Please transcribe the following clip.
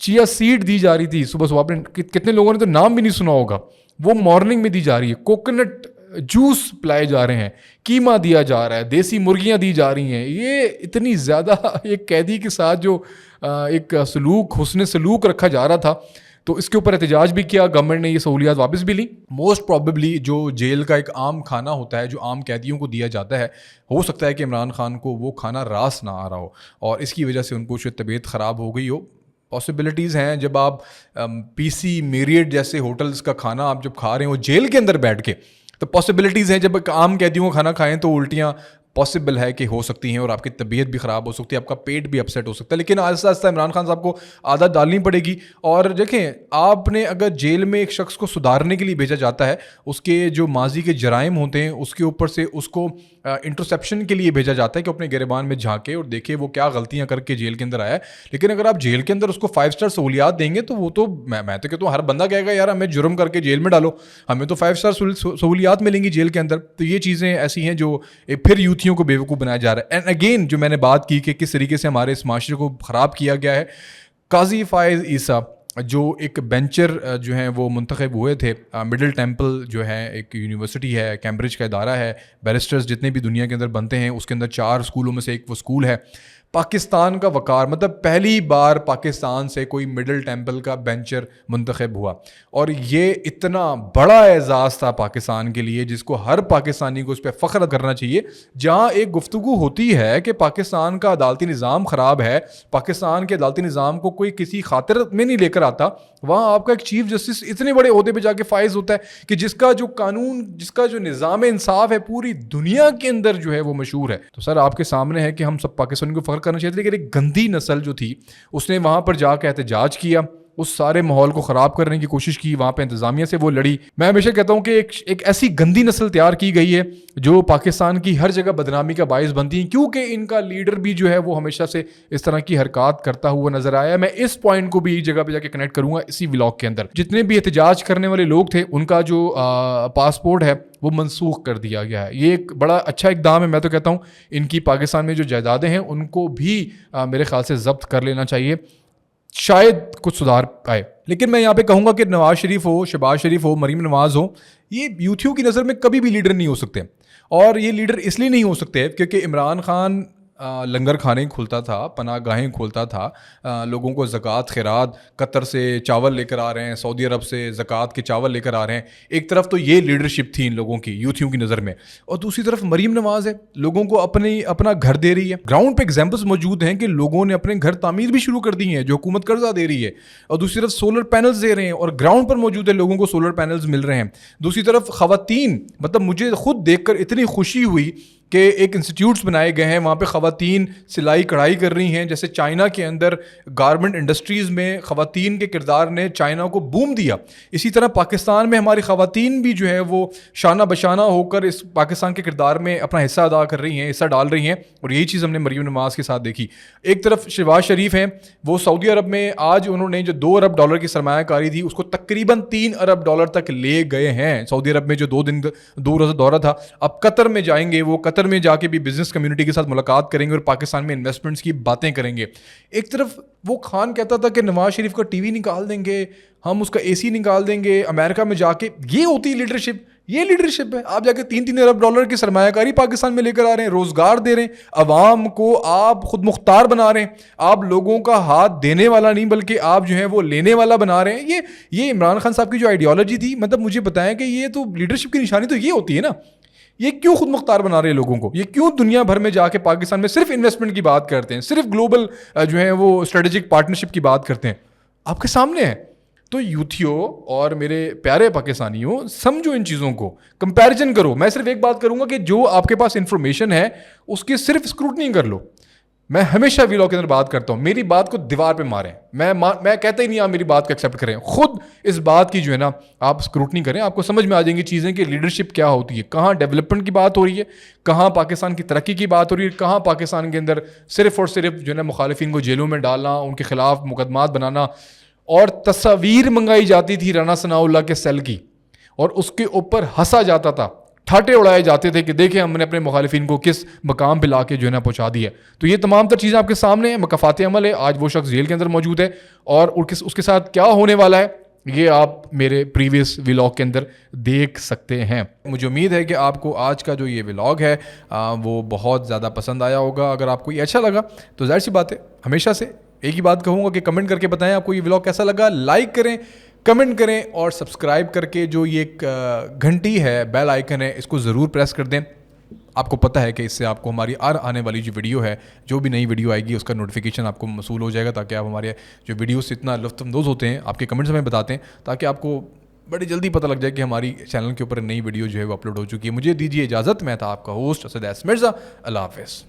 چیا سیڈ دی جا رہی تھی صبح صبح, آپ نے کتنے لوگوں نے تو نام بھی نہیں سنا ہوگا, وہ مارننگ میں دی جا رہی ہے. کوکونٹ جوس پلائے جا رہے ہیں, قیمہ دیا جا رہا ہے, دیسی مرغیاں دی جا رہی ہیں. یہ اتنی زیادہ ایک قیدی کے ساتھ جو ایک سلوک, حسن سلوک رکھا جا رہا تھا, تو اس کے اوپر احتجاج بھی کیا, گورنمنٹ نے یہ سہولیات واپس بھی لی. موسٹ پرابیبلی جو جیل کا ایک عام کھانا ہوتا ہے جو عام قیدیوں کو دیا جاتا ہے, ہو سکتا ہے کہ عمران خان کو وہ کھانا راس نہ آ رہا ہو اور اس کی وجہ سے ان کو شاید طبیعت خراب ہو گئی ہو. پاسبلٹیز ہیں. جب آپ پی سی میریٹ جیسے ہوٹلز کا کھانا آپ جب کھا رہے ہیں وہ جیل کے اندر بیٹھ کے, تو پاسبلٹیز ہیں جب عام قیدیوں کا کھانا کھائیں تو الٹیاں پاسبل ہے کہ ہو سکتی ہیں اور آپ کی طبیعت بھی خراب ہو سکتی ہے, آپ کا پیٹ بھی اپسیٹ ہو سکتا ہے. لیکن آہستہ آہستہ عمران خان صاحب کو عادت ڈالنی پڑے گی. اور دیکھیں, آپ نے اگر جیل میں ایک شخص کو سدھارنے کے لیے بھیجا جاتا ہے, اس کے جو ماضی کے جرائم ہوتے ہیں اس کے اوپر سے اس کو انٹرسیپشن کے لیے بھیجا جاتا ہے کہ اپنے گریبان میں جھانکے اور دیکھے وہ کیا غلطیاں کر کے جیل کے اندر آیا ہے. لیکن اگر آپ جیل کے اندر اس کو 5 اسٹار سہولیات دیں گے تو وہ تو میں تو کہتا ہوں ہر بندہ کہے گا یار ہمیں جرم کر کے جیل میں ڈالو, ہمیں تو 5 اسٹار سہولیات ملیں گی جیل کے اندر. تو یہ چیزیں ایسی ہیں جو پھر یوتھیوں کو بیوقوف بنایا جا رہا ہے. اینڈ اگین جو میں نے بات کی کہ کس طریقے سے ہمارے اس معاشرے کو خراب کیا گیا ہے. قاضی فائز عیسیٰ جو ایک بینچر جو ہیں وہ منتخب ہوئے تھے, مڈل ٹیمپل جو ہے ایک یونیورسٹی ہے, کیمبرج کا ادارہ ہے, بیرسٹرز جتنے بھی دنیا کے اندر بنتے ہیں اس کے اندر 4 اسکولوں میں سے ایک وہ اسکول ہے. پاکستان کا وقار, مطلب پہلی بار پاکستان سے کوئی مڈل ٹیمپل کا بینچر منتخب ہوا, اور یہ اتنا بڑا اعزاز تھا پاکستان کے لیے جس کو ہر پاکستانی کو اس پہ فخر کرنا چاہیے. جہاں ایک گفتگو ہوتی ہے کہ پاکستان کا عدالتی نظام خراب ہے, پاکستان کے عدالتی نظام کو کوئی کسی خاطر میں نہیں لے کر آتا, وہاں آپ کا ایک چیف جسٹس اتنے بڑے عہدے پہ جا کے فائز ہوتا ہے کہ جس کا جو قانون, جس کا جو نظام انصاف ہے پوری دنیا کے اندر جو ہے وہ مشہور ہے. تو سر آپ کے سامنے ہے کہ ہم سب پاکستانی کو فخر کرنا چاہتے, لیکن ایک گندی نسل جو تھی اس نے وہاں پر جا کے احتجاج کیا, اس سارے ماحول کو خراب کرنے کی کوشش کی, وہاں پہ انتظامیہ سے وہ لڑی. میں ہمیشہ کہتا ہوں کہ ایک ایسی گندی نسل تیار کی گئی ہے جو پاکستان کی ہر جگہ بدنامی کا باعث بنتی ہیں, کیونکہ ان کا لیڈر بھی جو ہے وہ ہمیشہ سے اس طرح کی حرکات کرتا ہوا نظر آیا ہے. میں اس پوائنٹ کو بھی ایک جگہ پہ جا کے کنیکٹ کروں گا اسی ولاگ کے اندر. جتنے بھی احتجاج کرنے والے لوگ تھے ان کا جو پاسپورٹ ہے وہ منسوخ کر دیا گیا ہے. یہ ایک بڑا اچھا اقدام ہے. میں تو کہتا ہوں ان کی پاکستان میں جو جائیدادیں ہیں ان کو بھی میرے خیال سے ضبط کر لینا چاہیے, شاید کچھ سدھار آئے. لیکن میں یہاں پہ کہوں گا کہ نواز شریف ہو, شہباز شریف ہو, مریم نواز ہو, یہ یوتھیوں کی نظر میں کبھی بھی لیڈر نہیں ہو سکتے. اور یہ لیڈر اس لیے نہیں ہو سکتے کیونکہ عمران خان لنگر کھانے کھولتا تھا, پناہ گاہیں کھولتا تھا, لوگوں کو زکوٰۃ خیرات, قطر سے چاول لے کر آ رہے ہیں, سعودی عرب سے زکوٰۃ کے چاول لے کر آ رہے ہیں. ایک طرف تو یہ لیڈرشپ تھی ان لوگوں کی, یوتھیوں کی نظر میں, اور دوسری طرف مریم نواز ہے, لوگوں کو اپنا گھر دے رہی ہے. گراؤنڈ پہ ایگزامپلس موجود ہیں کہ لوگوں نے اپنے گھر تعمیر بھی شروع کر دی ہیں جو حکومت قرضہ دے رہی ہے, اور دوسری طرف سولر پینلز دے رہے ہیں اور گراؤنڈ پر موجود ہے لوگوں کو سولر پینلز مل رہے ہیں. دوسری طرف خواتین, مطلب مجھے خود دیکھ کر اتنی خوشی ہوئی کہ ایک انسٹیٹیوٹس بنائے گئے ہیں, وہاں پہ خواتین سلائی کڑھائی کر رہی ہیں. جیسے چائنا کے اندر گارمنٹ انڈسٹریز میں خواتین کے کردار نے چائنا کو بوم دیا, اسی طرح پاکستان میں ہماری خواتین بھی جو ہے وہ شانہ بشانہ ہو کر اس پاکستان کے کردار میں اپنا حصہ ادا کر رہی ہیں, حصہ ڈال رہی ہیں. اور یہی چیز ہم نے مریم نواز کے ساتھ دیکھی. ایک طرف شہباز شریف ہیں, وہ سعودی عرب میں آج انہوں نے جو $2 ارب کی سرمایہ کاری تھی اس کو تقریباً $3 ارب تک لے گئے ہیں. سعودی عرب میں جو 2 روزہ دورہ تھا, اب قطر میں جائیں گے, وہ قطر میں جا کے بھی بزنس کمیونٹی کے ساتھ ملاقات کریں گے اور پاکستان میں انویسٹمنٹس کی باتیں کریں گے. ایک طرف وہ خان کہتا تھا کہ نواز شریف کا ٹی وی نکال دیں گے, ہم اس کا اے سی نکال دیں گے امریکہ میں جا کے. یہ ہوتی لیڈرشپ, یہ لیڈرشپ ہے. آپ جا کے $3 ارب کی سرمایہ کاری پاکستان میں لے کر آ رہے ہیں, روزگار دے رہے ہیں, عوام کو آپ خود مختار بنا رہے ہیں, آپ لوگوں کا ہاتھ دینے والا نہیں بلکہ آپ جو ہے وہ لینے والا بنا رہے ہیں. یہ عمران خان صاحب کی جو آئیڈیالوجی تھی, مطلب مجھے بتائیں کہ یہ تو لیڈرشپ کی نشانی تو یہ ہوتی ہے نا. یہ کیوں خود مختار بنا رہے ہیں لوگوں کو, یہ کیوں دنیا بھر میں جا کے پاکستان میں صرف انویسٹمنٹ کی بات کرتے ہیں, صرف گلوبل جو ہے وہ اسٹریٹجک پارٹنرشپ کی بات کرتے ہیں. آپ کے سامنے ہے. تو یوتھیو اور میرے پیارے پاکستانیوں, سمجھو ان چیزوں کو, کمپیریزن کرو. میں صرف ایک بات کروں گا کہ جو آپ کے پاس انفارمیشن ہے اس کی صرف اسکروٹنی کر لو. میں ہمیشہ ویلاگ کے اندر بات کرتا ہوں, میری بات کو دیوار پہ ماریں. میں کہتا ہی نہیں آپ میری بات کو ایکسیپٹ کریں, خود اس بات کی جو ہے نا آپ اسکروٹنی کریں. آپ کو سمجھ میں آ جائیں گی چیزیں کہ لیڈرشپ کیا ہوتی ہے, کہاں ڈیولپمنٹ کی بات ہو رہی ہے, کہاں پاکستان کی ترقی کی بات ہو رہی ہے, کہاں پاکستان کے اندر صرف اور صرف جو ہے نا مخالفین کو جیلوں میں ڈالنا, ان کے خلاف مقدمات بنانا. اور تصاویر منگائی جاتی تھی رانا ثناء اللہ کے سیل کی, اور اس کے اوپر ہنسا جاتا تھا, ٹھاٹے اڑائے جاتے تھے کہ دیکھیں ہم نے اپنے مخالفین کو کس مقام پہ لا کے جو ہے نا پہنچا دیا. تو یہ تمام تر چیزیں آپ کے سامنے ہیں, مکافات عمل ہے. آج وہ شخص جیل کے اندر موجود ہے اور اس کے ساتھ کیا ہونے والا ہے یہ آپ میرے پریویس ولاگ کے اندر دیکھ سکتے ہیں. مجھے امید ہے کہ آپ کو آج کا جو یہ ولاگ ہے وہ بہت زیادہ پسند آیا ہوگا. اگر آپ کو یہ اچھا لگا تو ظاہر سی بات ہے, ہمیشہ سے ایک ہی بات کہوں گا کہ کمنٹ کر کے بتائیں آپ کو یہ ولاگ کیسا لگا. لائک کریں, کمنٹ کریں اور سبسکرائب کر کے جو یہ ایک گھنٹی ہے, بیل آئیکن ہے, اس کو ضرور پریس کر دیں. آپ کو پتہ ہے کہ اس سے آپ کو ہماری آنے والی جو ویڈیو ہے, جو بھی نئی ویڈیو آئے گی اس کا نوٹیفیکیشن آپ کو موصول ہو جائے گا, تاکہ آپ ہمارے جو ویڈیوز سے اتنا لطف اندوز ہوتے ہیں, آپ کے کمنٹس ہمیں بتاتے ہیں, تاکہ آپ کو بڑی جلدی پتہ لگ جائے کہ ہماری چینل کے اوپر نئی ویڈیو جو ہے وہ اپلوڈ ہو چکی ہے. مجھے دیجیے اجازت, میں تھا آپ کا ہوسٹ اسد ایس مرزا. اللہ حافظ.